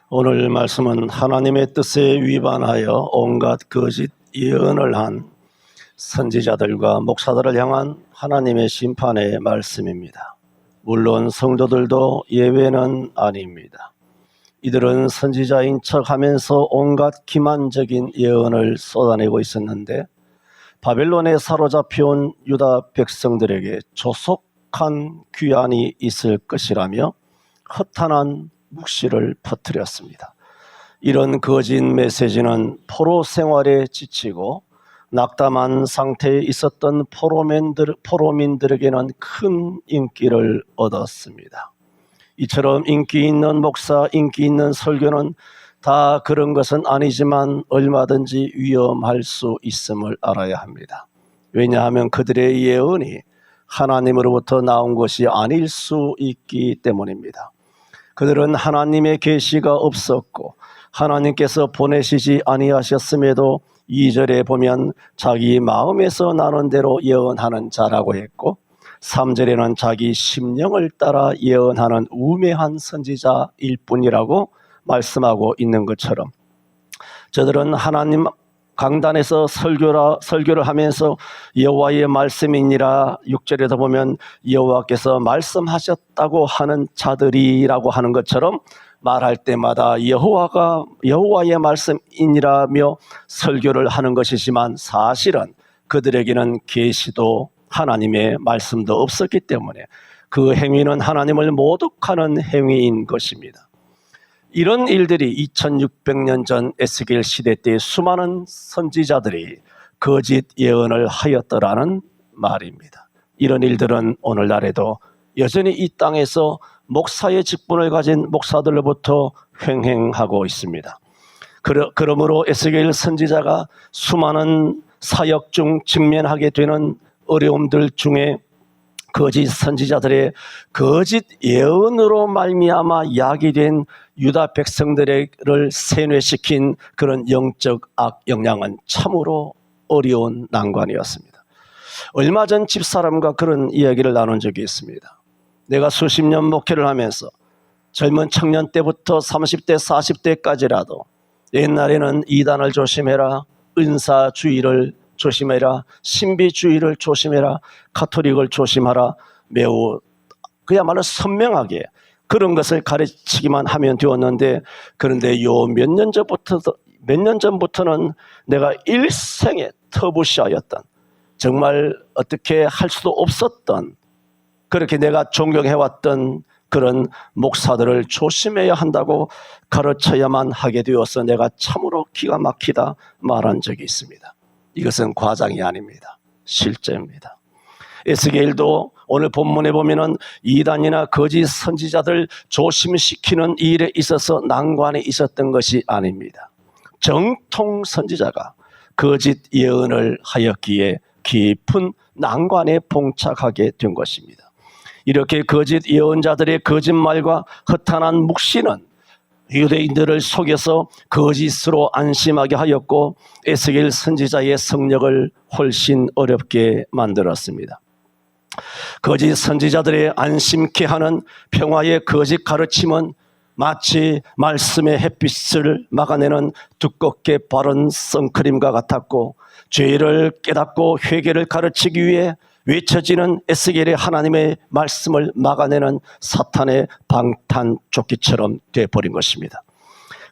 오늘 말씀은 하나님의 뜻에 위반하여 온갖 거짓 예언을 한 선지자들과 목사들을 향한 하나님의 심판의 말씀입니다. 물론 성도들도 예외는 아닙니다. 이들은 선지자인 척하면서 온갖 기만적인 예언을 쏟아내고 있었는데 바벨론에 사로잡혀온 유다 백성들에게 조속한 귀환이 있을 것이라며 허탄한 묵시를 퍼뜨렸습니다. 이런 거짓 메시지는 포로 생활에 지치고 낙담한 상태에 있었던 포로민들에게는 큰 인기를 얻었습니다. 이처럼 인기 있는 목사, 인기 있는 설교는 다 그런 것은 아니지만 얼마든지 위험할 수 있음을 알아야 합니다. 왜냐하면 그들의 예언이 하나님으로부터 나온 것이 아닐 수 있기 때문입니다. 그들은 하나님의 계시가 없었고 하나님께서 보내시지 아니하셨음에도 2절에 보면 자기 마음에서 나는 대로 예언하는 자라고 했고 3절에는 자기 심령을 따라 예언하는 우매한 선지자일 뿐이라고 말씀하고 있는 것처럼 저들은 하나님 강단에서 설교를 하면서 여호와의 말씀이니라 6절에도 보면 여호와께서 말씀하셨다고 하는 자들이라고 하는 것처럼 말할 때마다 여호와의 말씀이니라며 설교를 하는 것이지만 사실은 그들에게는 계시도 하나님의 말씀도 없었기 때문에 그 행위는 하나님을 모독하는 행위인 것입니다. 이런 일들이 2600년 전 에스겔 시대 때 수많은 선지자들이 거짓 예언을 하였더라는 말입니다. 이런 일들은 오늘날에도 여전히 이 땅에서 목사의 직분을 가진 목사들로부터 횡행하고 있습니다. 그러므로 에스겔 선지자가 수많은 사역 중 직면하게 되는 어려움들 중에 거짓 선지자들의 거짓 예언으로 말미암아 야기된 유다 백성들을 세뇌시킨 그런 영적 악영향은 참으로 어려운 난관이었습니다. 얼마 전 집사람과 그런 이야기를 나눈 적이 있습니다. 내가 수십 년 목회를 하면서 젊은 청년 때부터 30대 40대까지라도 옛날에는 이단을 조심해라, 은사주의를 조심해라, 신비주의를 조심해라, 가톨릭을 조심하라, 매우 그야말로 선명하게 그런 것을 가르치기만 하면 되었는데 그런데 몇 년 전부터는 내가 일생에 터부시하였던 정말 어떻게 할 수도 없었던 그렇게 내가 존경해왔던 그런 목사들을 조심해야 한다고 가르쳐야만 하게 되어서 내가 참으로 기가 막히다 말한 적이 있습니다. 이것은 과장이 아닙니다. 실제입니다. 에스겔도 오늘 본문에 보면은 이단이나 거짓 선지자들 조심시키는 일에 있어서 난관이 있었던 것이 아닙니다. 정통 선지자가 거짓 예언을 하였기에 깊은 난관에 봉착하게 된 것입니다. 이렇게 거짓 예언자들의 거짓말과 허탄한 묵시는 유대인들을 속여서 거짓으로 안심하게 하였고 에스겔 선지자의 성력을 훨씬 어렵게 만들었습니다. 거짓 선지자들의 안심케 하는 평화의 거짓 가르침은 마치 말씀의 햇빛을 막아내는 두껍게 바른 선크림과 같았고 죄를 깨닫고 회개를 가르치기 위해 외쳐지는 에스겔의 하나님의 말씀을 막아내는 사탄의 방탄조끼처럼 되어버린 것입니다.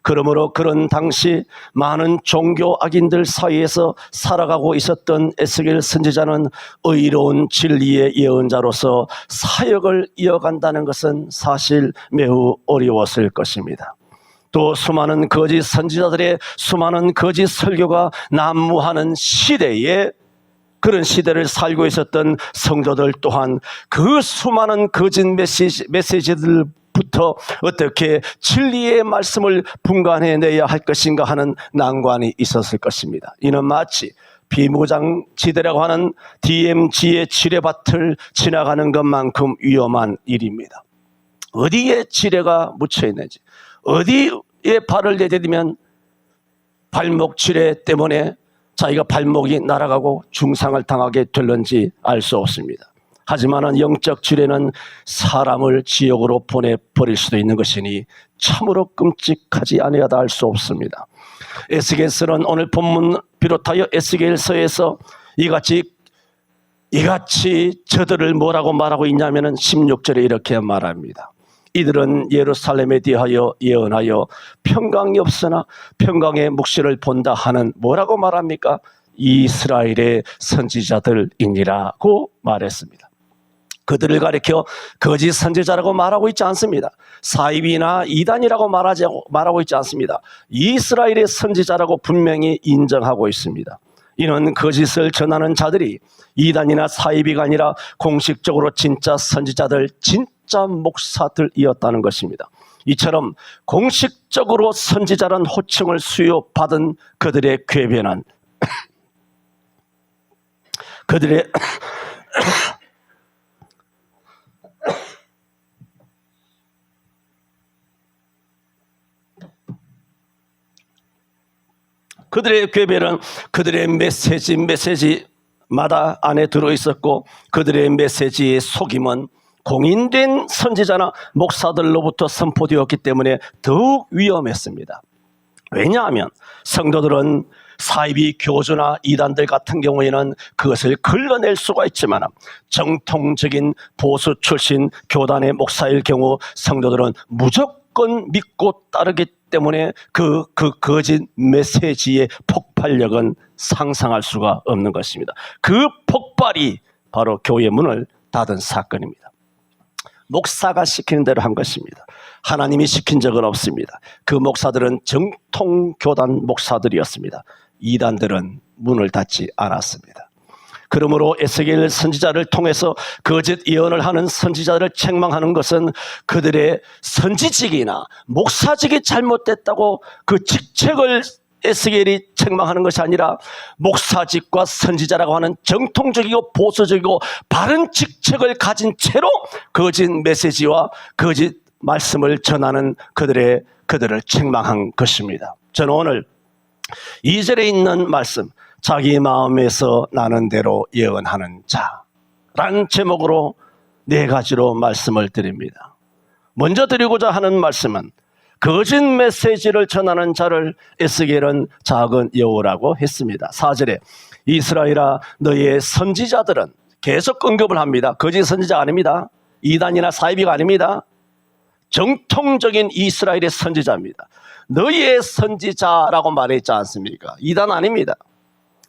그러므로 그런 당시 많은 종교 악인들 사이에서 살아가고 있었던 에스겔 선지자는 의로운 진리의 예언자로서 사역을 이어간다는 것은 사실 매우 어려웠을 것입니다. 또 수많은 거짓 선지자들의 수많은 거짓 설교가 난무하는 시대에 그런 시대를 살고 있었던 성도들 또한 그 수많은 거짓 메시지들부터 어떻게 진리의 말씀을 분간해내야 할 것인가 하는 난관이 있었을 것입니다. 이는 마치 비무장지대라고 하는 DMZ의 지뢰밭을 지나가는 것만큼 위험한 일입니다. 어디에 지뢰가 묻혀 있는지, 어디에 발을 내디디면 발목 지뢰 때문에 자기가 발목이 날아가고 중상을 당하게 될는지 알 수 없습니다. 하지만 영적 지뢰는 사람을 지옥으로 보내버릴 수도 있는 것이니 참으로 끔찍하지 아니하다 할 수 없습니다. 에스겔서는 오늘 본문 비롯하여 에스겔서에서 이같이 저들을 뭐라고 말하고 있냐면은 16절에 이렇게 말합니다. 이들은 예루살렘에 대하여 예언하여 평강이 없으나 평강의 묵시를 본다 하는 뭐라고 말합니까? 이스라엘의 선지자들이니라고 말했습니다. 그들을 가리켜 거짓 선지자라고 말하고 있지 않습니다. 사입이나 이단이라고 말하고 있지 않습니다. 이스라엘의 선지자라고 분명히 인정하고 있습니다. 이는 거짓을 전하는 자들이 이단이나 사입이가 아니라 공식적으로 진짜 선지자들, 진짜 목사들이었다는 것입니다. 이처럼 공식적으로 선지자란 호칭을 수여받은 그들의 궤변은 그들의 궤변은 그들의 메시지마다 안에 들어있었고 그들의 메시지의 속임은 공인된 선지자나 목사들로부터 선포되었기 때문에 더욱 위험했습니다. 왜냐하면 성도들은 사이비 교주나 이단들 같은 경우에는 그것을 걸러낼 수가 있지만 정통적인 보수 출신 교단의 목사일 경우 성도들은 무조건 믿고 따르기 때문에 그 거짓 메시지의 폭발력은 상상할 수가 없는 것입니다. 그 폭발이 바로 교회 문을 닫은 사건입니다. 목사가 시키는 대로 한 것입니다. 하나님이 시킨 적은 없습니다. 그 목사들은 정통교단 목사들이었습니다. 이단들은 문을 닫지 않았습니다. 그러므로 에스겔 선지자를 통해서 거짓 예언을 하는 선지자들을 책망하는 것은 그들의 선지직이나 목사직이 잘못됐다고 그 직책을 에스겔이 책망하는 것이 아니라 목사직과 선지자라고 하는 정통적이고 보수적이고 바른 직책을 가진 채로 거짓 메시지와 거짓 말씀을 전하는 그들을 책망한 것입니다. 저는 오늘 2절에 있는 말씀, 자기 마음에서 나는 대로 예언하는 자라는 제목으로 4가지로 말씀을 드립니다. 먼저 드리고자 하는 말씀은 거짓 메시지를 전하는 자를 에스겔은 작은 여우라고 했습니다. 4절에 이스라엘아 너희의 선지자들은 계속 언급을 합니다. 거짓 선지자가 아닙니다. 이단이나 사이비가 아닙니다. 정통적인 이스라엘의 선지자입니다. 너희의 선지자라고 말했지 않습니까? 이단 아닙니다.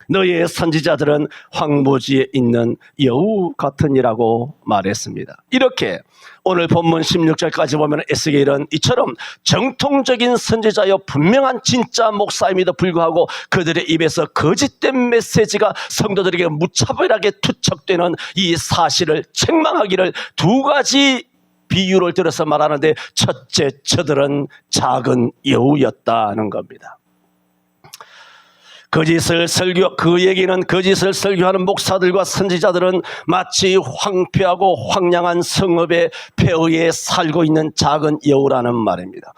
너희의 선지자들은 황무지에 있는 여우 같으니라고 말했습니다. 이렇게 오늘 본문 16절까지 보면 에스겔은 이처럼 정통적인 선지자여 분명한 진짜 목사임에도 불구하고 그들의 입에서 거짓된 메시지가 성도들에게 무차별하게 투척되는 이 사실을 책망하기를 2가지 비유를 들어서 말하는데, 첫째, 저들은 작은 여우였다는 겁니다. 그 얘기는 거짓을 설교하는 목사들과 선지자들은 마치 황폐하고 황량한 성읍의 폐허에 살고 있는 작은 여우라는 말입니다.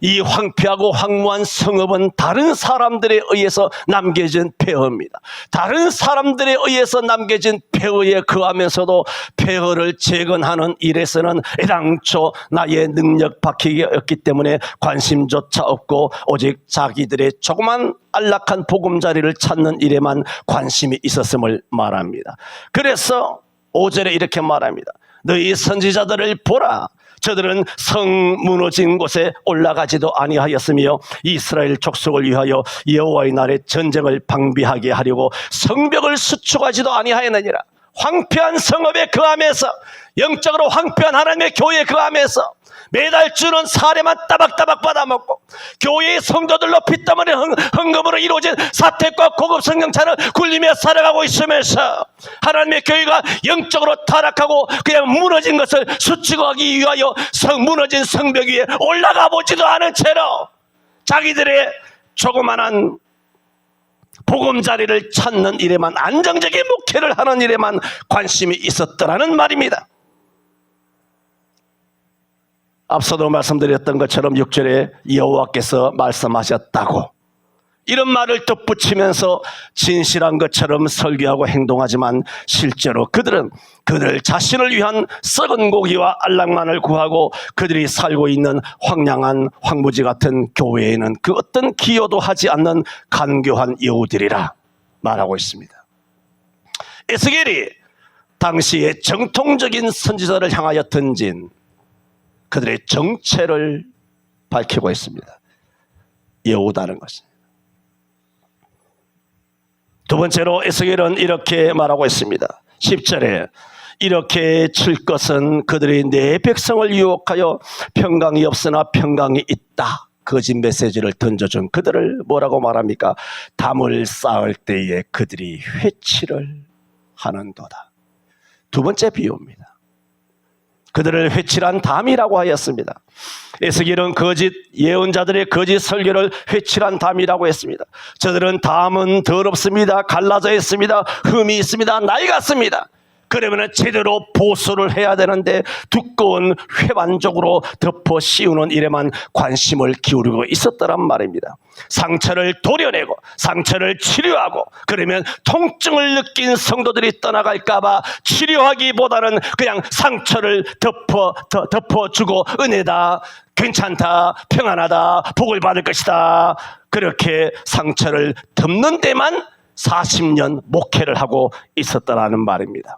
이 황폐하고 황무한 성읍은 다른 사람들에 의해서 남겨진 폐허입니다. 다른 사람들에 의해서 남겨진 폐허에 거하면서도 폐허를 재건하는 일에서는 애당초 나의 능력 박히기 없기 때문에 관심조차 없고 오직 자기들의 조그만 안락한 보금자리를 찾는 일에만 관심이 있었음을 말합니다. 그래서 5절에 이렇게 말합니다. 너희 선지자들을 보라. 저들은 성 무너진 곳에 올라가지도 아니하였으며 이스라엘 족속을 위하여 여호와의 날에 전쟁을 방비하게 하려고 성벽을 수축하지도 아니하였느니라. 황폐한 성읍에 거하면서, 영적으로 황폐한 하나님의 교회에 거하면서 매달 주는 사례만 따박따박 받아먹고 교회의 성도들로 핏땀흘린 헌금으로 이루어진 사택과 고급 성경차를 굴리며 살아가고 있으면서 하나님의 교회가 영적으로 타락하고 그냥 무너진 것을 수축하기 위하여 무너진 성벽 위에 올라가 보지도 않은 채로 자기들의 조그만한 복음자리를 찾는 일에만, 안정적인 목회를 하는 일에만 관심이 있었더라는 말입니다. 앞서도 말씀드렸던 것처럼 6절에 여호와께서 말씀하셨다고, 이런 말을 덧붙이면서 진실한 것처럼 설교하고 행동하지만 실제로 그들은 그들 자신을 위한 썩은 고기와 알락만을 구하고 그들이 살고 있는 황량한 황무지 같은 교회에는 그 어떤 기여도 하지 않는 간교한 여우들이라 말하고 있습니다. 에스겔이 당시에 정통적인 선지자를 향하여 던진 그들의 정체를 밝히고 있습니다. 여우다는 것은. 두 번째로 에스겔은 이렇게 말하고 있습니다. 10절에 이렇게 칠 것은 그들이 내 백성을 유혹하여 평강이 없으나 평강이 있다. 거짓 메시지를 던져준 그들을 뭐라고 말합니까? 담을 쌓을 때에 그들이 회치를 하는도다. 두 번째 비유입니다. 그들을 회칠한 담이라고 하였습니다. 에스겔은 거짓 예언자들의 거짓 설교를 회칠한 담이라고 했습니다. 저들은 담은 더럽습니다. 갈라져 있습니다. 흠이 있습니다. 낡았습니다. 그러면 제대로 보수를 해야 되는데 두꺼운 회반적으로 덮어 씌우는 일에만 관심을 기울이고 있었더란 말입니다. 상처를 도려내고 상처를 치료하고 그러면 통증을 느낀 성도들이 떠나갈까 봐 치료하기보다는 그냥 상처를 덮어주고 은혜다, 괜찮다, 평안하다, 복을 받을 것이다, 그렇게 상처를 덮는 데만 40년 목회를 하고 있었다라는 말입니다.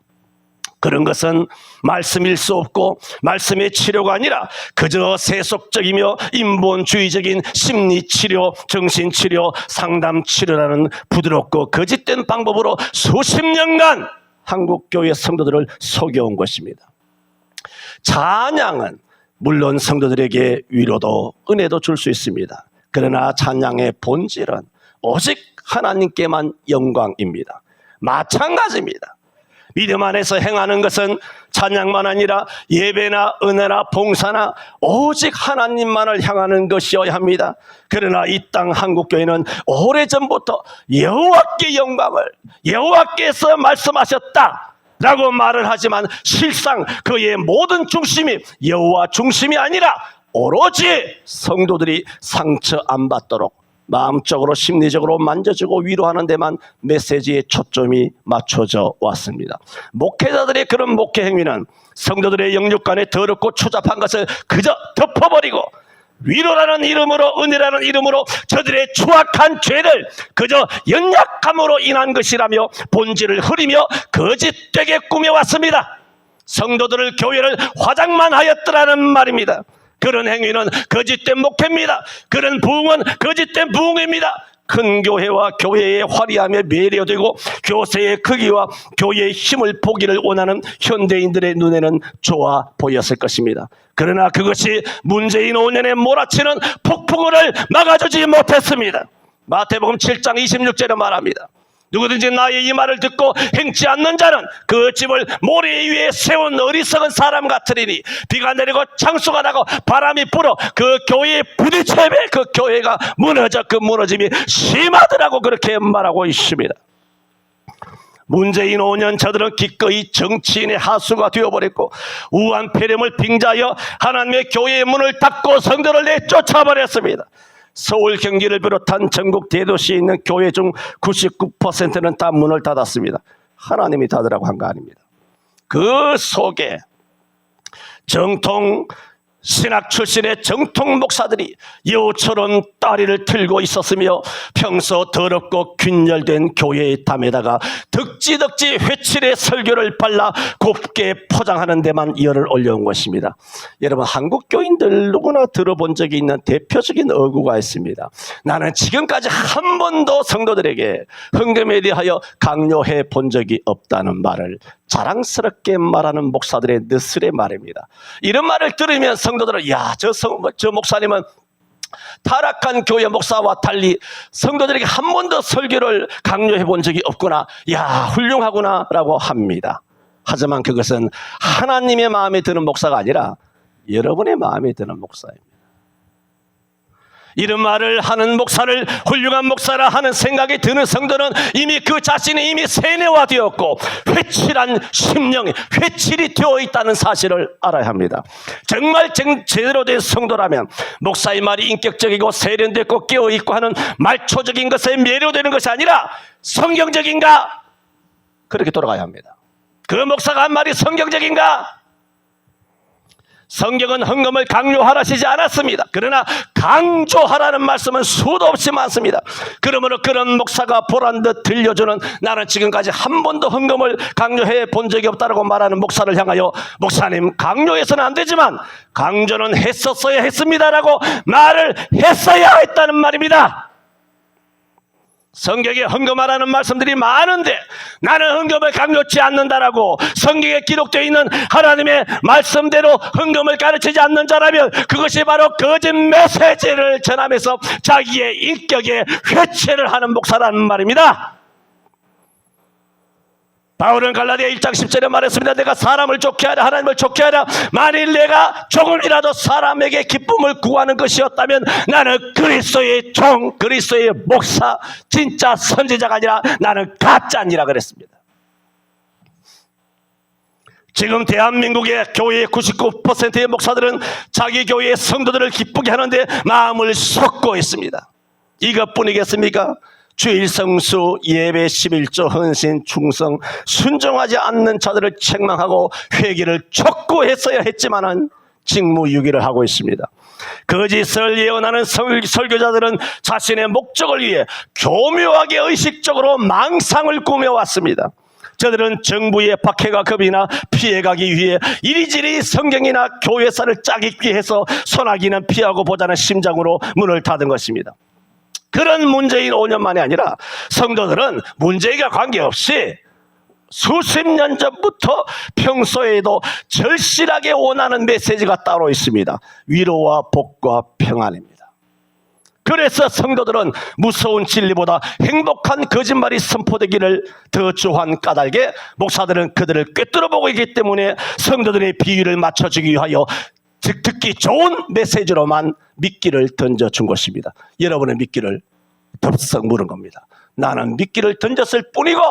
그런 것은 말씀일 수 없고 말씀의 치료가 아니라 그저 세속적이며 인본주의적인 심리치료, 정신치료, 상담치료라는 부드럽고 거짓된 방법으로 수십 년간 한국교회 성도들을 속여온 것입니다. 찬양은 물론 성도들에게 위로도 은혜도 줄 수 있습니다. 그러나 찬양의 본질은 오직 하나님께만 영광입니다. 마찬가지입니다. 믿음 안에서 행하는 것은 찬양만 아니라 예배나 은혜나 봉사나 오직 하나님만을 향하는 것이어야 합니다. 그러나 이 땅 한국교회는 오래전부터 여호와께 영광을, 여호와께서 말씀하셨다 라고 말을 하지만 실상 그의 모든 중심이 여호와 중심이 아니라 오로지 성도들이 상처 안 받도록 마음적으로 심리적으로 만져주고 위로하는 데만 메시지의 초점이 맞춰져 왔습니다. 목회자들의 그런 목회 행위는 성도들의 영육간에 더럽고 추잡한 것을 그저 덮어버리고 위로라는 이름으로, 은혜라는 이름으로 저들의 추악한 죄를 그저 연약함으로 인한 것이라며 본질을 흐리며 거짓되게 꾸며왔습니다. 성도들을, 교회를 화장만 하였더라는 말입니다. 그런 행위는 거짓된 목회입니다. 그런 부흥은 거짓된 부흥입니다. 큰 교회와 교회의 화려함에 매료되고 교세의 크기와 교회의 힘을 보기를 원하는 현대인들의 눈에는 좋아 보였을 것입니다. 그러나 그것이 문재인 5년에 몰아치는 폭풍을 막아주지 못했습니다. 마태복음 7장 26절에 말합니다. 누구든지 나의 이 말을 듣고 행치 않는 자는 그 집을 모래 위에 세운 어리석은 사람 같으리니 비가 내리고 창수가 나고 바람이 불어 그 교회에 부딪혀야 그 교회가 무너져 그 무너짐이 심하더라고 그렇게 말하고 있습니다. 문재인 5년 저들은 기꺼이 정치인의 하수가 되어버렸고 우한 폐렴을 빙자하여 하나님의 교회의 문을 닫고 성도를 내쫓아버렸습니다. 서울, 경기를 비롯한 전국 대도시에 있는 교회 중 99%는 다 문을 닫았습니다. 하나님이 닫으라고 한 거 아닙니다. 그 속에 정통 신학 출신의 정통 목사들이 여우처럼 다리를 틀고 있었으며 평소 더럽고 균열된 교회의 담에다가 덕지덕지 회칠의 설교를 발라 곱게 포장하는 데만 열을 올려온 것입니다. 여러분, 한국 교인들 누구나 들어본 적이 있는 대표적인 어구가 있습니다. 나는 지금까지 한 번도 성도들에게 헌금에 대하여 강요해 본 적이 없다는 말을 자랑스럽게 말하는 목사들의 느슬의 말입니다. 이런 말을 들으면 성도들은 저 목사님은 타락한 교회 목사와 달리 성도들에게 한 번도 설교를 강요해 본 적이 없구나, 훌륭하구나 라고 합니다. 하지만 그것은 하나님의 마음에 드는 목사가 아니라 여러분의 마음에 드는 목사입니다. 이런 말을 하는 목사를 훌륭한 목사라 하는 생각이 드는 성도는 이미 그 자신이 이미 세뇌화되었고 회칠한 심령이 회칠이 되어 있다는 사실을 알아야 합니다. 정말 제대로 된 성도라면 목사의 말이 인격적이고 세련됐고 깨어있고 하는 말초적인 것에 매료되는 것이 아니라 성경적인가? 그렇게 돌아가야 합니다. 그 목사가 한 말이 성경적인가? 성경은 헌금을 강요하라시지 않았습니다. 그러나 강조하라는 말씀은 수도 없이 많습니다. 그러므로 그런 목사가 보란 듯 들려주는 나는 지금까지 한 번도 헌금을 강요해 본 적이 없다고 말하는 목사를 향하여 목사님 강요해서는 안 되지만 강조는 했었어야 했습니다라고 말을 했어야 했다는 말입니다. 성경에 헌금하라는 말씀들이 많은데 나는 헌금을 강요치 않는다라고 성경에 기록되어 있는 하나님의 말씀대로 헌금을 가르치지 않는 자라면 그것이 바로 거짓 메시지를 전하면서 자기의 인격에 회체를 하는 목사라는 말입니다. 바울은 갈라디아 1장 10절에 말했습니다. 내가 사람을 좋게 하랴 하나님을 좋게 하랴 만일 내가 조금이라도 사람에게 기쁨을 구하는 것이었다면 나는 그리스도의 종 그리스도의 목사 진짜 선지자가 아니라 나는 가짜니라 그랬습니다. 지금 대한민국의 교회의 99%의 목사들은 자기 교회의 성도들을 기쁘게 하는데 마음을 쏟고 있습니다. 이것뿐이겠습니까? 주일 성수, 예배, 11조, 헌신, 충성, 순종하지 않는 자들을 책망하고 회개를 촉구했어야 했지만은 직무유기를 하고 있습니다. 거짓을 예언하는 설교자들은 자신의 목적을 위해 교묘하게 의식적으로 망상을 꾸며왔습니다. 저들은 정부의 박해가 겁이나 피해가기 위해 이리저리 성경이나 교회사를 짜깁기 해서 소나기는 피하고 보자는 심정으로 문을 닫은 것입니다. 그런 문재인 5년만이 아니라 성도들은 문재인과 관계없이 수십 년 전부터 평소에도 절실하게 원하는 메시지가 따로 있습니다. 위로와 복과 평안입니다. 그래서 성도들은 무서운 진리보다 행복한 거짓말이 선포되기를 더 주한 까닭에 목사들은 그들을 꿰뚫어보고 있기 때문에 성도들의 비위를 맞춰주기 위하여 듣기 좋은 메시지로만 미끼를 던져준 것입니다. 여러분의 미끼를 덥석 물은 겁니다. 나는 미끼를 던졌을 뿐이고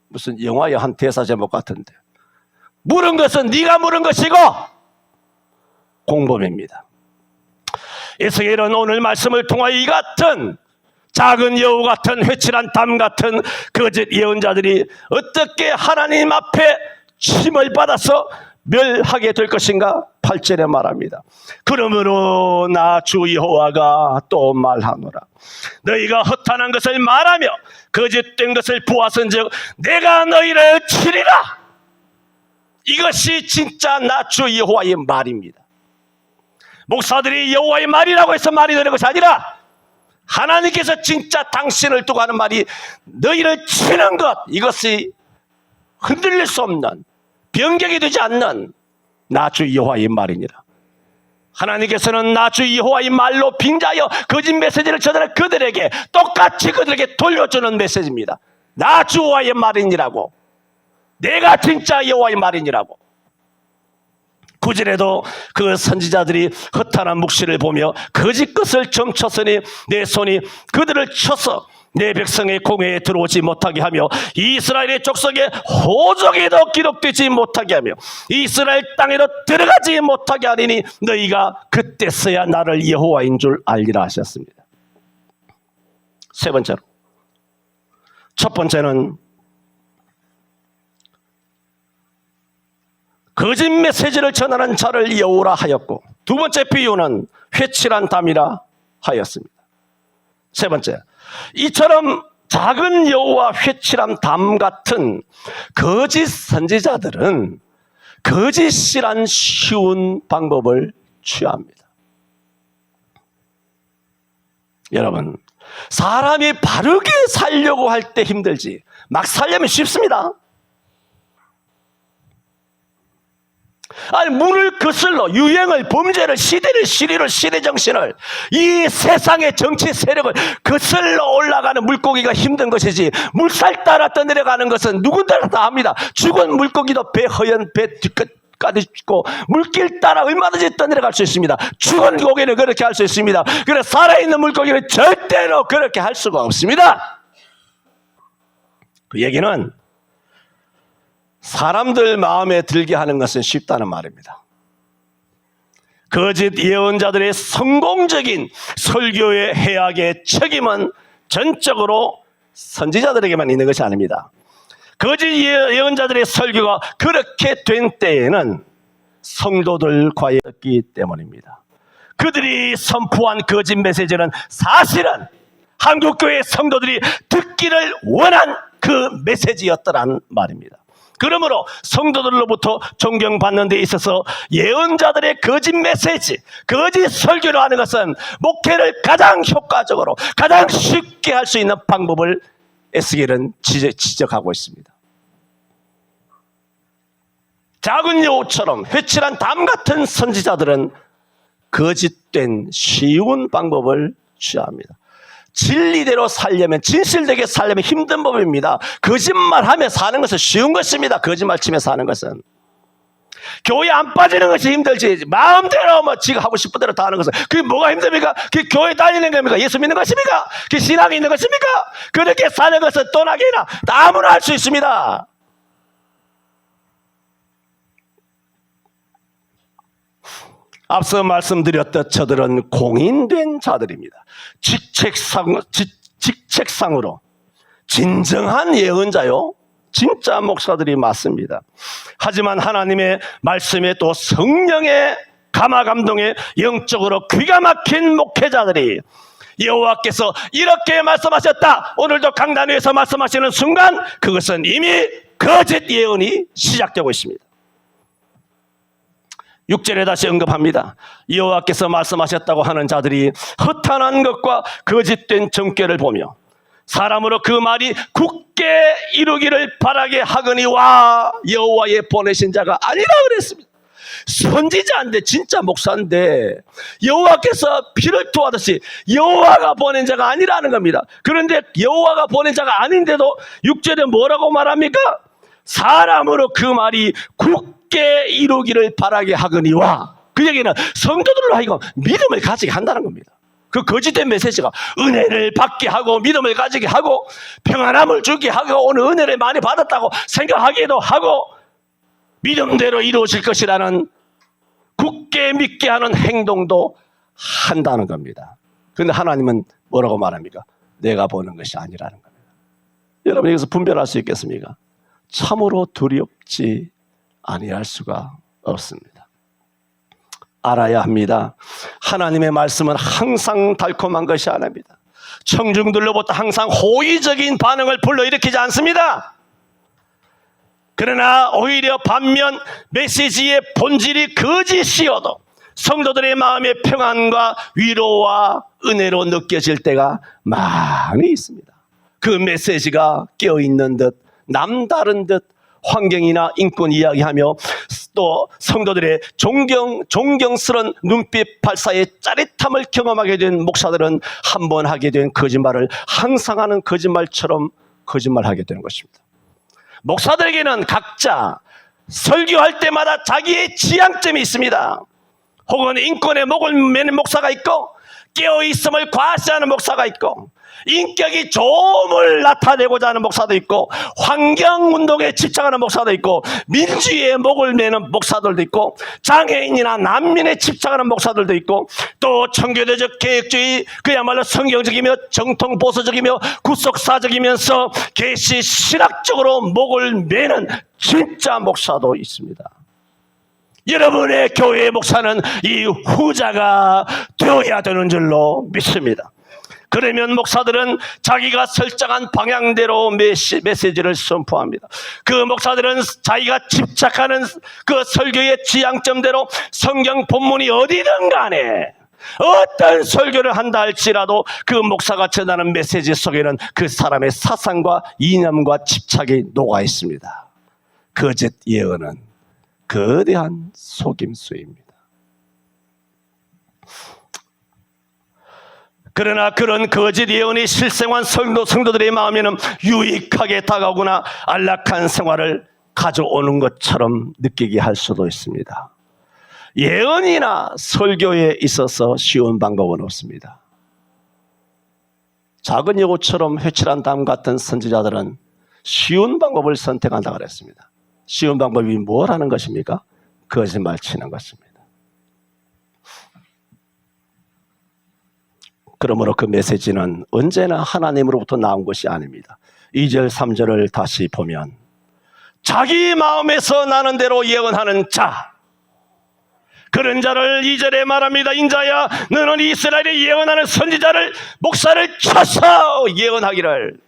무슨 영화의 한 대사 제목 같은데 물은 것은 네가 물은 것이고 공범입니다. 에스겔은 오늘 말씀을 통하여 이 같은 작은 여우 같은 회칠한 담 같은 거짓 예언자들이 어떻게 하나님 앞에 침을 받아서 멸하게 될 것인가 8절에 말합니다. 그러므로 나 주 여호와가 또 말하노라. 너희가 허탄한 것을 말하며 거짓된 것을 보았은즉 내가 너희를 치리라. 이것이 진짜 나 주 여호와의 말입니다. 목사들이 여호와의 말이라고 해서 말이 되는 것이 아니라 하나님께서 진짜 당신을 두고 하는 말이 너희를 치는 것, 이것이 흔들릴 수 없는 변경이 되지 않는 나 주 여호와의 말이니라. 하나님께서는 나 주 여호와의 말로 빙자하여 거짓 메시지를 전하는 그들에게 똑같이 그들에게 돌려주는 메시지입니다. 나 주 여호와의 말이니라고. 내가 진짜 여호와의 말이니라고. 9절에도 그 선지자들이 허탄한 묵시를 보며 거짓 것을 점쳤으니 내 손이 그들을 쳐서 내 백성의 공회에 들어오지 못하게 하며 이스라엘의 족속의 호적에도 기록되지 못하게 하며 이스라엘 땅에도 들어가지 못하게 하리니 너희가 그때서야 나를 여호와인 줄 알리라 하셨습니다. 세 번째로, 첫 번째는 거짓 메시지를 전하는 자를 여우라 하였고, 두 번째 비유는 회칠한 담이라 하였습니다. 세 번째, 이처럼 작은 여우와 회칠한 담 같은 거짓 선지자들은 거짓이란 쉬운 방법을 취합니다. 여러분, 사람이 바르게 살려고 할 때 힘들지 막 살려면 쉽습니다. 아니, 문을 거슬러 유행을, 범죄를, 시대를, 시리를, 시대정신을, 이 세상의 정치 세력을 거슬러 올라가는 물고기가 힘든 것이지 물살 따라 떠내려가는 것은 누군가나 다 합니다. 죽은 물고기도 배 허연 배 뒤끝 있고 물길 따라 얼마든지 떠내려갈 수 있습니다. 죽은 고기는 그렇게 할 수 있습니다. 그러나 살아있는 물고기는 절대로 그렇게 할 수가 없습니다. 그 얘기는 사람들 마음에 들게 하는 것은 쉽다는 말입니다. 거짓 예언자들의 성공적인 설교의 해악의 책임은 전적으로 선지자들에게만 있는 것이 아닙니다. 거짓 예언자들의 설교가 그렇게 된 때에는 성도들과였기 때문입니다. 그들이 선포한 거짓 메시지는 사실은 한국교회 성도들이 듣기를 원한 그 메시지였더란 말입니다. 그러므로 성도들로부터 존경받는 데 있어서 예언자들의 거짓 메시지, 거짓 설교를 하는 것은 목회를 가장 효과적으로, 가장 쉽게 할 수 있는 방법을 에스겔은 지적하고 있습니다. 작은 여우처럼 회칠한 담 같은 선지자들은 거짓된 쉬운 방법을 취합니다. 진리대로 살려면, 진실되게 살려면 힘든 법입니다. 거짓말하며 사는 것은 쉬운 것입니다. 거짓말 치며 사는 것은. 교회 안 빠지는 것이 힘들지, 마음대로 뭐 지가 하고 싶은 대로 다 하는 것은, 그게 뭐가 힘듭니까? 그게 교회 다니는 겁니까? 예수 믿는 것입니까? 그게 신앙이 있는 것입니까? 그렇게 사는 것은 또나게나 아무나 할 수 있습니다. 앞서 말씀드렸듯 저들은 공인된 자들입니다. 직책상으로 진정한 예언자요, 진짜 목사들이 맞습니다. 하지만 하나님의 말씀에 또 성령의 감화감동에 영적으로 귀가 막힌 목회자들이 여호와께서 이렇게 말씀하셨다, 오늘도 강단 위에서 말씀하시는 순간 그것은 이미 거짓 예언이 시작되고 있습니다. 6절에 다시 언급합니다. 여호와께서 말씀하셨다고 하는 자들이 허탄한 것과 거짓된 정죄를 보며 사람으로 그 말이 굳게 이루기를 바라게 하거니와 여호와의 보내신 자가 아니라 그랬습니다. 선지자인데, 진짜 목사인데 여호와께서 피를 토하듯이 여호와가 보낸 자가 아니라는 겁니다. 그런데 여호와가 보낸 자가 아닌데도 6절에 뭐라고 말합니까? 사람으로 그 말이 굳게 이루기를 바라게 하거니와, 그 얘기는 성도들로 하여금 믿음을 가지게 한다는 겁니다. 그 거짓된 메시지가 은혜를 받게 하고 믿음을 가지게 하고 평안함을 주게 하고 오늘 은혜를 많이 받았다고 생각하기도 하고 믿음대로 이루어질 것이라는 굳게 믿게 하는 행동도 한다는 겁니다. 그런데 하나님은 뭐라고 말합니까? 내가 보는 것이 아니라는 겁니다. 여러분 여기서 분별할 수 있겠습니까? 참으로 두렵지 아니할 수가 없습니다. 알아야 합니다. 하나님의 말씀은 항상 달콤한 것이 아닙니다. 청중들로부터 항상 호의적인 반응을 불러일으키지 않습니다. 그러나 오히려 반면 메시지의 본질이 거짓이어도 성도들의 마음의 평안과 위로와 은혜로 느껴질 때가 많이 있습니다. 그 메시지가 깨어있는 듯 남다른 듯 환경이나 인권 이야기하며 또 성도들의 존경스러운 눈빛 발사의 짜릿함을 경험하게 된 목사들은 한 번 하게 된 거짓말을 항상 하는 거짓말처럼 거짓말하게 되는 것입니다. 목사들에게는 각자 설교할 때마다 자기의 지향점이 있습니다. 혹은 인권에 목을 매는 목사가 있고 깨어있음을 과시하는 목사가 있고 인격이 좋음을 나타내고자 하는 목사도 있고 환경운동에 집착하는 목사도 있고 민주주의에 목을 매는 목사들도 있고 장애인이나 난민에 집착하는 목사들도 있고 또 청교도적 개혁주의 그야말로 성경적이며 정통보수적이며 구속사적이면서 계시 신학적으로 목을 매는 진짜 목사도 있습니다. 여러분의 교회의 목사는 이 후자가 되어야 되는 줄로 믿습니다. 그러면 목사들은 자기가 설정한 방향대로 메시지를 선포합니다. 그 목사들은 자기가 집착하는 그 설교의 지향점대로 성경 본문이 어디든 간에 어떤 설교를 한다 할지라도 그 목사가 전하는 메시지 속에는 그 사람의 사상과 이념과 집착이 녹아 있습니다. 거짓 예언은 거대한 속임수입니다. 그러나 그런 거짓 예언이 실생활 성도들의 마음에는 유익하게 다가오거나 안락한 생활을 가져오는 것처럼 느끼게 할 수도 있습니다. 예언이나 설교에 있어서 쉬운 방법은 없습니다. 작은 여우처럼 회칠한 담 같은 선지자들은 쉬운 방법을 선택한다고 그랬습니다. 쉬운 방법이 뭘 하는 것입니까? 거짓말 치는 것입니다. 그러므로 그 메시지는 언제나 하나님으로부터 나온 것이 아닙니다. 2절 3절을 다시 보면 자기 마음에서 나는 대로 예언하는 자, 그런 자를 2절에 말합니다. 인자야 너는 이스라엘에 예언하는 선지자를 목사를 쳐서 예언하기를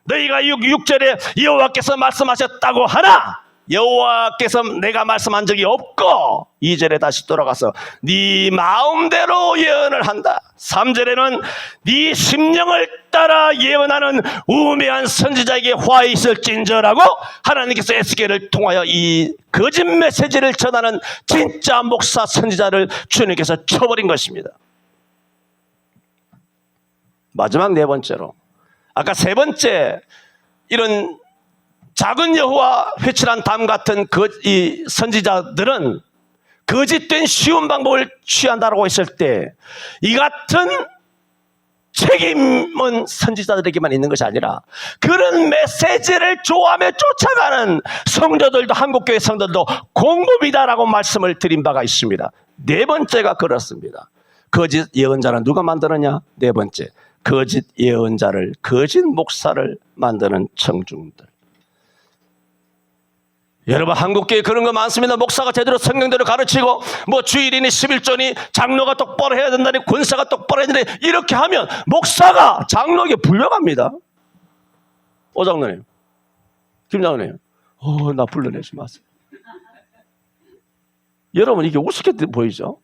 너희가 6절에 여호와께서 말씀하셨다고 하나 여호와께서 내가 말씀한 적이 없고 2절에 다시 돌아가서 네 마음대로 예언을 한다. 3절에는 네 심령을 따라 예언하는 우매한 선지자에게 화 있을진저라고 하나님께서 에스겔을 통하여 이 거짓 메시지를 전하는 진짜 목사 선지자를 주님께서 쳐버린 것입니다. 마지막 네 번째로 아까 세 번째 이런 작은 여호와 회칠한 담 같은 이 선지자들은 거짓된 쉬운 방법을 취한다고 했을 때 이 같은 책임은 선지자들에게만 있는 것이 아니라 그런 메시지를 좋아하며 쫓아가는 성도들도 한국교회 성도들도 공범이다라고 말씀을 드린 바가 있습니다. 네 번째가 그렇습니다. 거짓 예언자는 누가 만드느냐? 네 번째, 거짓 예언자를 거짓 목사를 만드는 청중들. 여러분 한국교회 그런 거 많습니다. 목사가 제대로 성경대로 가르치고 뭐 주일이니 11조니 장로가 똑바로 해야 된다니 권사가 똑바로 해야 된다니 이렇게 하면 목사가 장로에게 불려갑니다. 오 장로님, 김 장로님, 나 불러내지 마세요. 여러분 이게 우습게 보이죠?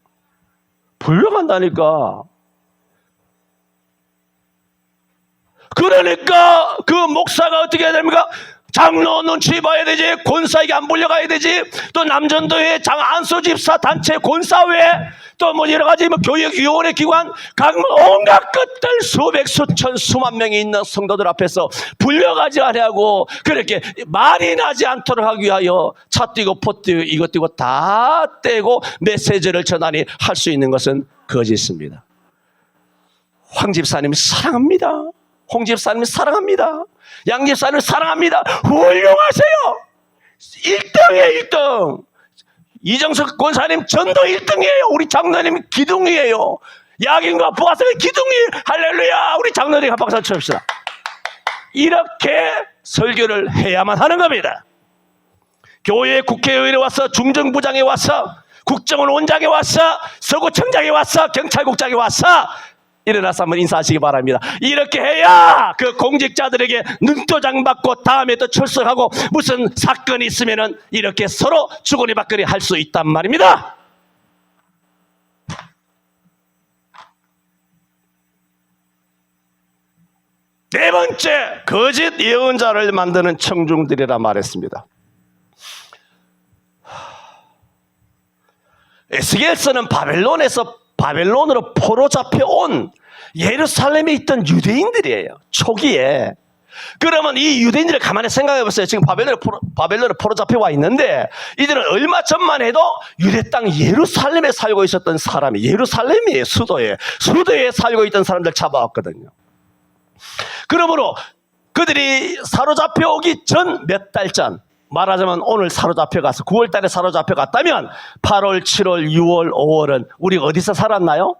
불려간다니까. 그러니까 그 목사가 어떻게 해야 됩니까? 장로 눈치 봐야 되지, 권사에게 안 불려가야 되지, 또 남전도회 안수 집사 단체 권사회, 또 뭐 여러 가지 뭐 교육위원회 기관, 각 온갖 것들 수백 수천 수만 명이 있는 성도들 앞에서 불려가지 않으려고 그렇게 말이 나지 않도록 하기 위하여 차 띄고 포 띄고 이것 띄고 다 떼고 메시지를 전하니 할 수 있는 것은 거짓입니다. 황 집사님 사랑합니다. 홍 집사님 사랑합니다. 양 집사님 사랑합니다. 훌륭하세요. 1등이에요 1등. 이정석 권사님 전도 1등이에요. 우리 장로님 기둥이에요. 야긴과 부하성의 기둥이 할렐루야. 우리 장로님 한 박수 칩시다. 이렇게 설교를 해야만 하는 겁니다. 교회 국회의원에 와서 중정부장에 와서 국정원 원장에 와서 서구청장에 와서 경찰국장에 와서 일어나서 한번 인사하시기 바랍니다. 이렇게 해야 그 공직자들에게 눈도장 받고 다음에 또 출석하고 무슨 사건이 있으면은 이렇게 서로 주거니 받거니 할 수 있단 말입니다. 네 번째, 거짓 예언자를 만드는 청중들이라 말했습니다. 에스겔서는 바벨론으로 포로 잡혀온 예루살렘에 있던 유대인들이에요. 초기에. 그러면 이 유대인들을 가만히 생각해 보세요. 지금 바벨론으로 포로 잡혀와 있는데 이들은 얼마 전만 해도 유대 땅 예루살렘에 살고 있었던 사람이, 예루살렘이에요. 수도에 살고 있던 사람들 잡아왔거든요. 그러므로 그들이 사로잡혀 오기 전 몇 달 전, 말하자면 오늘 사로잡혀가서 9월 달에 사로잡혀갔다면 8월, 7월, 6월, 5월은 우리가 어디서 살았나요?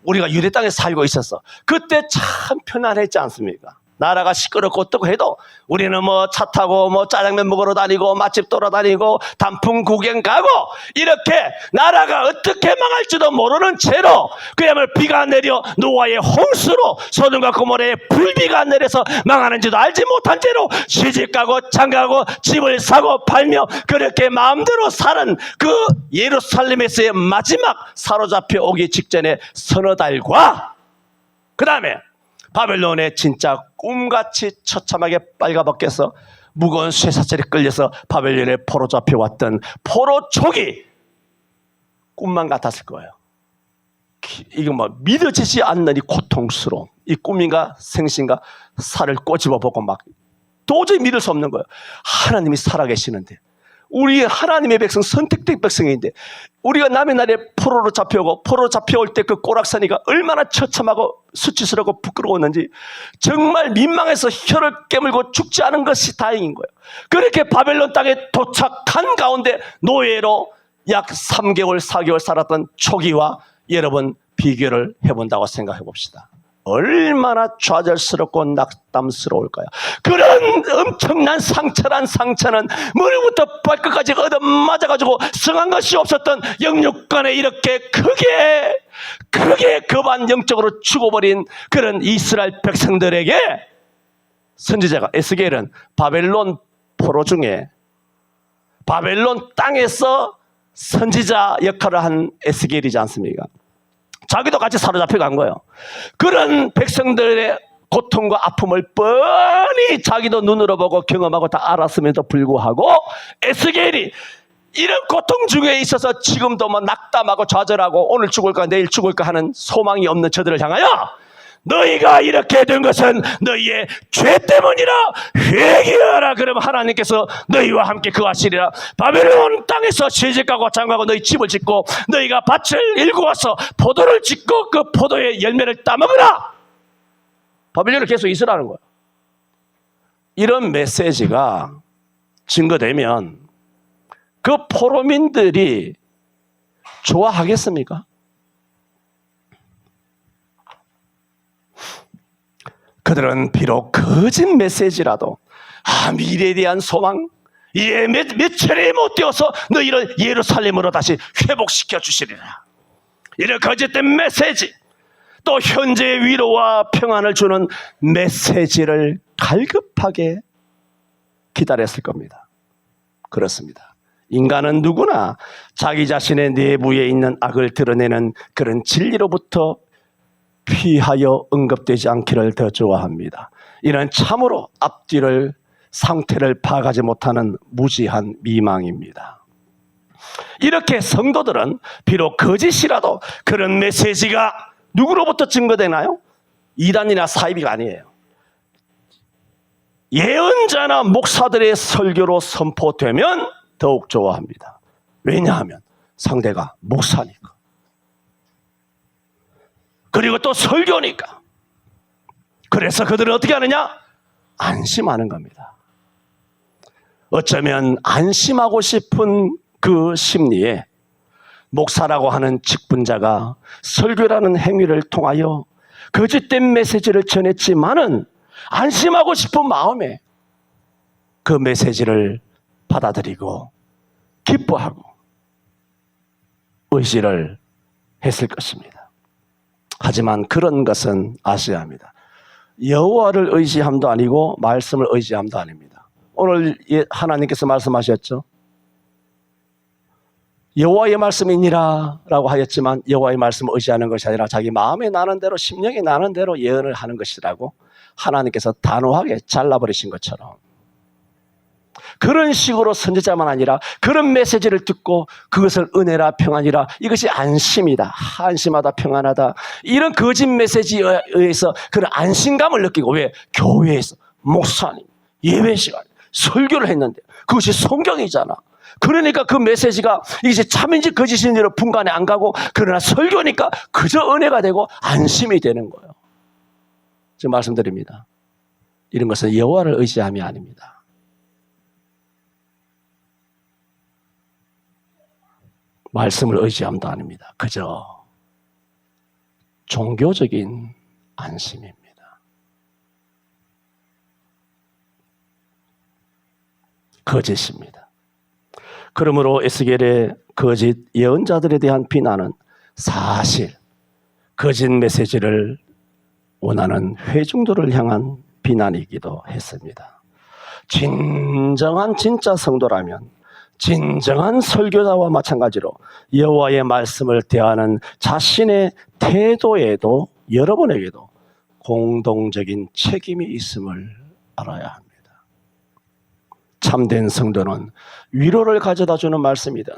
우리가 유대 땅에 살고 있었어. 그때 참 편안했지 않습니까? 나라가 시끄럽고 어떻고 해도 우리는 뭐 차 타고 뭐 짜장면 먹으러 다니고 맛집 돌아다니고 단풍 구경 가고 이렇게 나라가 어떻게 망할지도 모르는 채로 그야말로 비가 내려 노아의 홍수로 소돔과 고모라에 불비가 내려서 망하는지도 알지 못한 채로 시집가고 장가고 집을 사고 팔며 그렇게 마음대로 사는 그 예루살렘에서의 마지막 사로잡혀 오기 직전의 서너 달과 그 다음에 바벨론에 진짜 꿈같이 처참하게 빨가벗겨서 무거운 쇠사슬에 끌려서 바벨론에 포로 잡혀왔던 포로족이 꿈만 같았을 거예요. 이거 뭐 믿어지지 않는 이 고통스러움, 이 꿈인가 생신가 살을 꼬집어보고 막 도저히 믿을 수 없는 거예요. 하나님이 살아계시는데, 우리 하나님의 백성, 선택된 백성인데, 우리가 남의 나라에 포로로 잡혀오고, 포로로 잡혀올 때 그 꼬락서니가 얼마나 처참하고 수치스럽고 부끄러웠는지, 정말 민망해서 혀를 깨물고 죽지 않은 것이 다행인 거예요. 그렇게 바벨론 땅에 도착한 가운데 노예로 약 3개월, 4개월 살았던 초기와 여러분 비교를 해본다고 생각해 봅시다. 얼마나 좌절스럽고 낙담스러울까요? 그런 엄청난 상처란 상처는 머리부터 발끝까지 얻어맞아가지고 성한 것이 없었던 영육간에 이렇게 크게 급한 영적으로 죽어버린 그런 이스라엘 백성들에게 선지자가 에스겔은 바벨론 포로 중에 바벨론 땅에서 선지자 역할을 한 에스겔이지 않습니까? 자기도 같이 사로잡혀 간 거예요. 그런 백성들의 고통과 아픔을 뻔히 자기도 눈으로 보고 경험하고 다 알았음에도 불구하고 에스겔이 이런 고통 중에 있어서 지금도 뭐 낙담하고 좌절하고 오늘 죽을까 내일 죽을까 하는 소망이 없는 저들을 향하여 너희가 이렇게 된 것은 너희의 죄 때문이라 회개하라. 그러면 하나님께서 너희와 함께 거하시리라. 바벨론 땅에서 시집가고 장가고 너희 집을 짓고 너희가 밭을 일구어서 포도를 짓고 그 포도의 열매를 따먹으라. 바벨론을 계속 있으라는 거야. 이런 메시지가 증거되면 그 포로민들이 좋아하겠습니까? 그들은 비록 거짓 메시지라도 미래에 대한 소망, 몇 차례 못 되어서 너희를 예루살렘으로 다시 회복시켜 주시리라. 이런 거짓된 메시지, 또 현재의 위로와 평안을 주는 메시지를 갈급하게 기다렸을 겁니다. 그렇습니다. 인간은 누구나 자기 자신의 내부에 있는 악을 드러내는 그런 진리로부터 피하여 언급되지 않기를 더 좋아합니다. 이는 참으로 앞뒤를 상태를 파악하지 못하는 무지한 미망입니다. 이렇게 성도들은 비록 거짓이라도 그런 메시지가 누구로부터 증거되나요? 이단이나 사이비가 아니에요. 예언자나 목사들의 설교로 선포되면 더욱 좋아합니다. 왜냐하면 상대가 목사니까. 그리고 또 설교니까. 그래서 그들은 어떻게 하느냐? 안심하는 겁니다. 어쩌면 안심하고 싶은 그 심리에 목사라고 하는 직분자가 설교라는 행위를 통하여 거짓된 메시지를 전했지만은 안심하고 싶은 마음에 그 메시지를 받아들이고 기뻐하고 의지를 했을 것입니다. 하지만 그런 것은 아셔야 합니다. 여호와를 의지함도 아니고 말씀을 의지함도 아닙니다. 오늘 하나님께서 말씀하셨죠. 여호와의 말씀이니라 라고 하였지만 여호와의 말씀을 의지하는 것이 아니라 자기 마음에 나는 대로 심령에 나는 대로 예언을 하는 것이라고 하나님께서 단호하게 잘라버리신 것처럼 그런 식으로 선지자만 아니라 그런 메시지를 듣고 그것을 은혜라 평안이라 이것이 안심이다, 안심하다, 평안하다 이런 거짓 메시지에 의해서 그런 안심감을 느끼고 왜? 교회에서 목사님 예배 시간 설교를 했는데 그것이 성경이잖아. 그러니까 그 메시지가 이게 참인지 거짓인지로 분간에 안 가고 그러나 설교니까 그저 은혜가 되고 안심이 되는 거예요. 지금 말씀드립니다. 이런 것은 여호와를 의지함이 아닙니다. 말씀을 의지함도 아닙니다. 그저 종교적인 안심입니다. 거짓입니다. 그러므로 에스겔의 거짓 예언자들에 대한 비난은 사실 거짓 메시지를 원하는 회중들을 향한 비난이기도 했습니다. 진정한 진짜 성도라면 진정한 설교자와 마찬가지로 여호와의 말씀을 대하는 자신의 태도에도 여러분에게도 공동적인 책임이 있음을 알아야 합니다. 참된 성도는 위로를 가져다 주는 말씀이든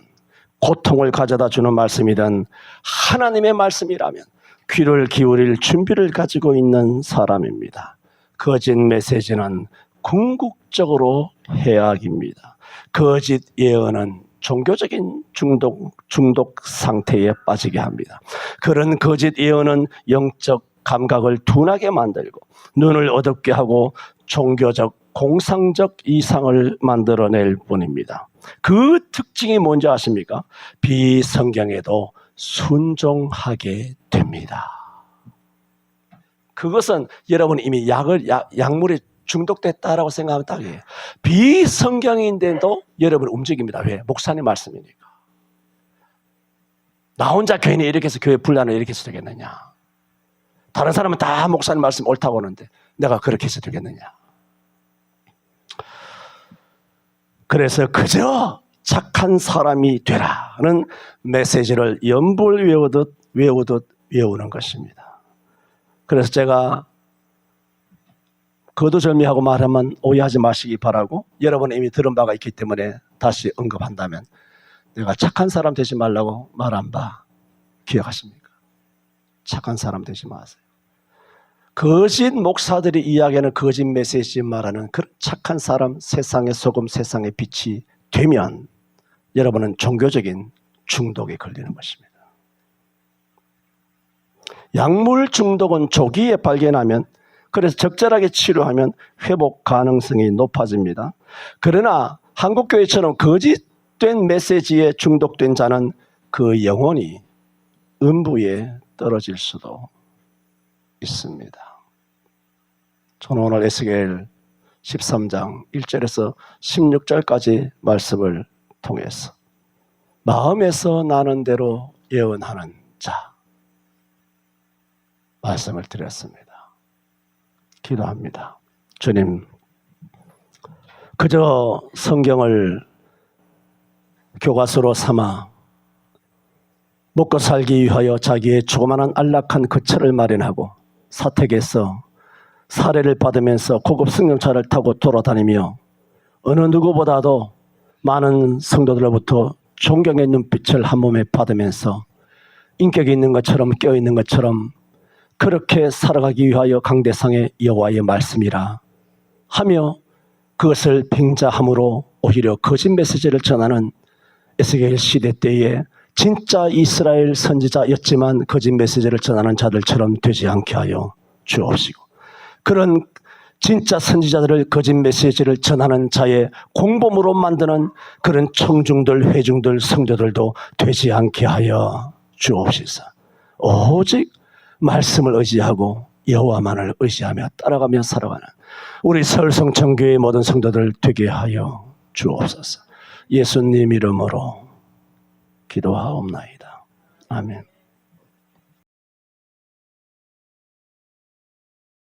고통을 가져다 주는 말씀이든 하나님의 말씀이라면 귀를 기울일 준비를 가지고 있는 사람입니다. 거짓 메시지는 궁극적으로 해악입니다. 거짓 예언은 종교적인 중독 상태에 빠지게 합니다. 그런 거짓 예언은 영적 감각을 둔하게 만들고 눈을 어둡게 하고 종교적 공상적 이상을 만들어낼 뿐입니다. 그 특징이 뭔지 아십니까? 비성경에도 순종하게 됩니다. 그것은 여러분 이미 약물에 중독됐다라고 생각하면 딱이에요. 비성경인데도 여러분 움직입니다. 왜? 목사님 말씀이니까. 나 혼자 괜히 이렇게 해서 교회 분란을 일으켜서 되겠느냐? 다른 사람은 다 목사님 말씀 옳다고 하는데 내가 그렇게 해서 되겠느냐? 그래서 그저 착한 사람이 되라는 메시지를 연불 외우듯 외우는 것입니다. 그래서 제가 거두절미하고 말하면 오해하지 마시기 바라고, 여러분이 이미 들은 바가 있기 때문에 다시 언급한다면 내가 착한 사람 되지 말라고 말한 바 기억하십니까? 착한 사람 되지 마세요. 거짓 목사들이 이야기하는 거짓 메시지 말하는 그 착한 사람, 세상의 소금, 세상의 빛이 되면 여러분은 종교적인 중독에 걸리는 것입니다. 약물 중독은 조기에 발견하면, 그래서 적절하게 치료하면 회복 가능성이 높아집니다. 그러나 한국교회처럼 거짓된 메시지에 중독된 자는 그 영혼이 음부에 떨어질 수도 있습니다. 저는 오늘 에스겔 13장 1절에서 16절까지 말씀을 통해서 마음에서 나는 대로 예언하는 자 말씀을 드렸습니다. 기도합니다. 주님, 그저 성경을 교과서로 삼아 먹고 살기 위하여 자기의 조그마한 안락한 거처를 마련하고 사택에서 사례를 받으면서 고급 승용차를 타고 돌아다니며 어느 누구보다도 많은 성도들로부터 존경의 눈빛을 한 몸에 받으면서 인격이 있는 것처럼 껴있는 것처럼 그렇게 살아가기 위하여 강대상의 여호와의 말씀이라 하며 그것을 빙자함으로 오히려 거짓 메시지를 전하는 에스겔 시대 때에 진짜 이스라엘 선지자였지만 거짓 메시지를 전하는 자들처럼 되지 않게 하여 주옵시고, 그런 진짜 선지자들을 거짓 메시지를 전하는 자의 공범으로 만드는 그런 청중들, 회중들, 성도들도 되지 않게 하여 주옵시사. 오직 말씀을 의지하고 여호와만을 의지하며 따라가며 살아가는 우리 서울성천교회 모든 성도들 되게 하여 주옵소서. 예수님 이름으로 기도하옵나이다. 아멘.